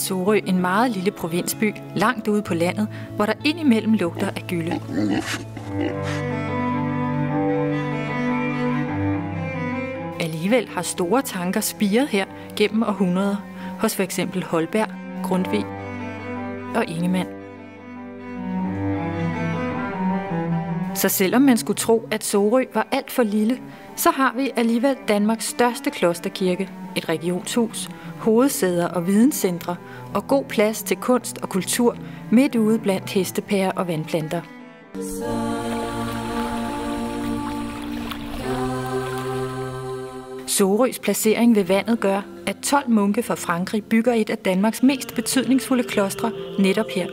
Sorø en meget lille provinsby langt ude på landet, hvor der indimellem lugter af gylde. Alligevel har store tanker spiret her gennem århundreder hos f.eks. Holberg, Grundtvig og Ingemann. Så selvom man skulle tro, at Sorø var alt for lille, så har vi alligevel Danmarks største klosterkirke, et regionshus, hovedsæder og videnscentre og god plads til kunst og kultur midt ude blandt hestepærer og vandplanter. Sorøs placering ved vandet gør, at 12 munke fra Frankrig bygger et af Danmarks mest betydningsfulde klostre netop her.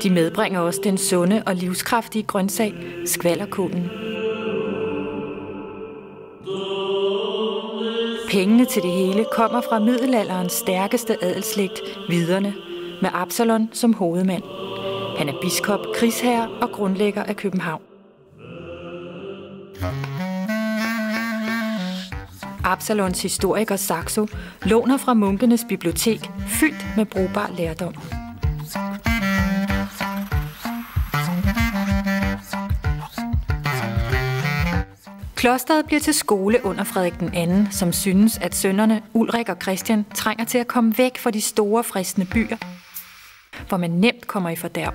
De medbringer også den sunde og livskraftige grøntsag, skvalderkålen. Pengene til det hele kommer fra middelalderens stærkeste adelsslægt, Hviderne, med Absalon som hovedmand. Han er biskop, krigsherre og grundlægger af København. Absalons historiker Saxo låner fra munkenes bibliotek, fyldt med brugbar lærdom. Klosteret bliver til skole under Frederik II, som synes, at sønnerne Ulrik og Christian trænger til at komme væk fra de store fristende byer, hvor man nemt kommer i fordærv.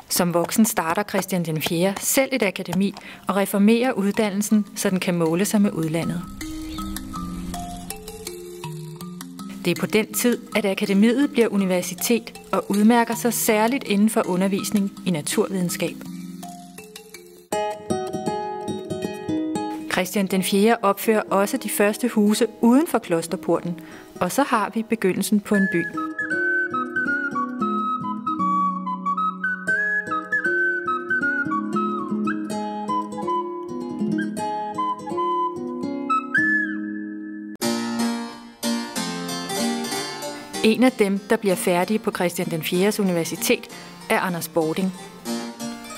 Som voksen starter Christian den 4. selv et akademi og reformerer uddannelsen, så den kan måle sig med udlandet. Det er på den tid, at akademiet bliver universitet og udmærker sig særligt inden for undervisning i naturvidenskab. Christian den 4. opfører også de første huse uden for klosterporten, og så har vi begyndelsen på en by. En af dem, der bliver færdige på Christian den 4. universitet, er Anders Bording.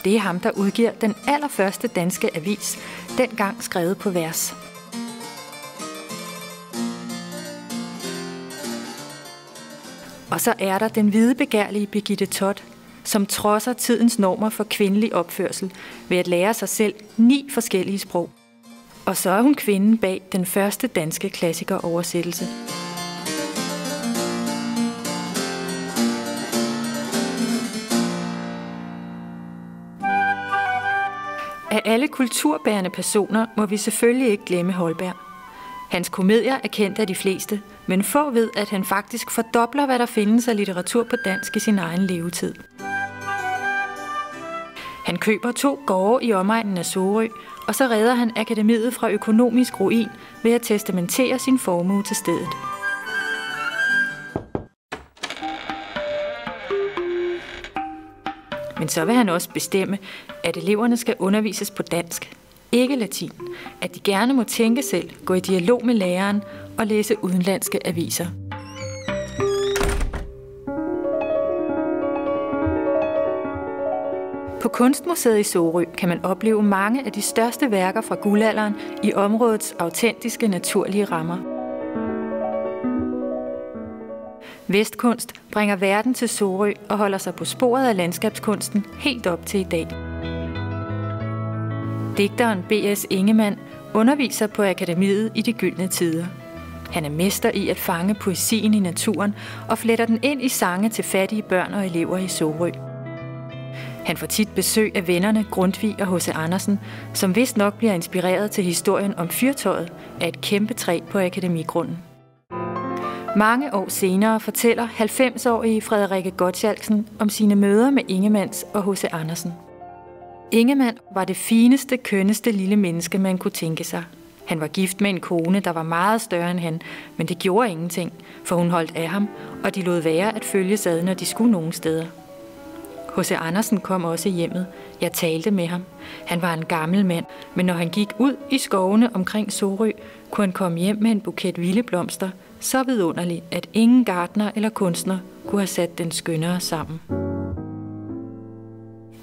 Det er ham, der udgiver den allerførste danske avis, dengang skrevet på vers. Og så er der den hvidebegærlige Birgitte Todt, som trodser tidens normer for kvindelig opførsel ved at lære sig selv 9 forskellige sprog. Og så er hun kvinden bag den første danske klassikeroversættelse. Af alle kulturbærende personer må vi selvfølgelig ikke glemme Holberg. Hans komedier er kendt af de fleste, men få ved, at han faktisk fordobler, hvad der findes af litteratur på dansk i sin egen levetid. Han køber 2 gårde i omegnen af Sorø, og så redder han akademiet fra økonomisk ruin ved at testamentere sin formue til stedet. Men så vil han også bestemme, at eleverne skal undervises på dansk, ikke latin. At de gerne må tænke selv, gå i dialog med læreren og læse udenlandske aviser. På Kunstmuseet i Sorø kan man opleve mange af de største værker fra guldalderen i områdets autentiske naturlige rammer. Vestkunst bringer verden til Sorø og holder sig på sporet af landskabskunsten helt op til i dag. Digteren B.S. Ingemann underviser på akademiet i de gyldne tider. Han er mester i at fange poesien i naturen og fletter den ind i sange til fattige børn og elever i Sorø. Han får tit besøg af vennerne Grundtvig og H.C. Andersen, som vist nok bliver inspireret til historien om fyrtøjet af et kæmpe træ på akademigrunden. Mange år senere fortæller 90-årige Frederikke Gottschalksen om sine møder med Ingemanns og H.C. Andersen. Ingemann var det fineste, kønneste lille menneske, man kunne tænke sig. Han var gift med en kone, der var meget større end han, men det gjorde ingenting, for hun holdt af ham, og de lod være at følges ad, når de skulle nogen steder. H.C. Andersen kom også i hjemmet. Jeg talte med ham. Han var en gammel mand, men når han gik ud i skovene omkring Sorø, kunne han komme hjem med en buket vilde blomster, så vidunderligt, at ingen gartner eller kunstner kunne have sat den skønnere sammen.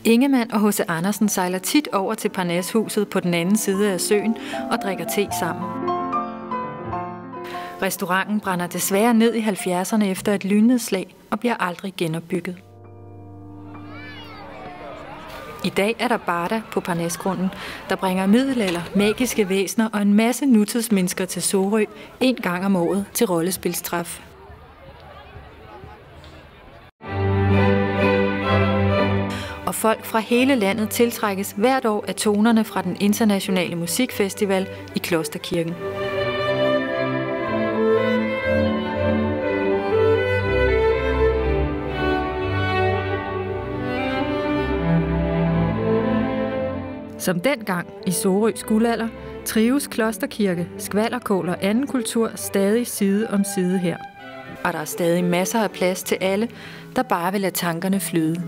Ingemann og H.C. Andersen sejler tit over til Parnashuset på den anden side af søen og drikker te sammen. Restauranten brænder desværre ned i 70'erne efter et lynnedslag og bliver aldrig genopbygget. I dag er der barda på Parnasgrunden, der bringer middelalder, magiske væsener og en masse nutidsmennesker til Sorø en gang om året til rollespilstræf. Og folk fra hele landet tiltrækkes hvert år af tonerne fra den internationale musikfestival i Klosterkirken. Som dengang i Sorøs guldalder, trives Klosterkirke, skvalderkål og anden kultur stadig side om side her. Og der er stadig masser af plads til alle, der bare vil lade tankerne flyde.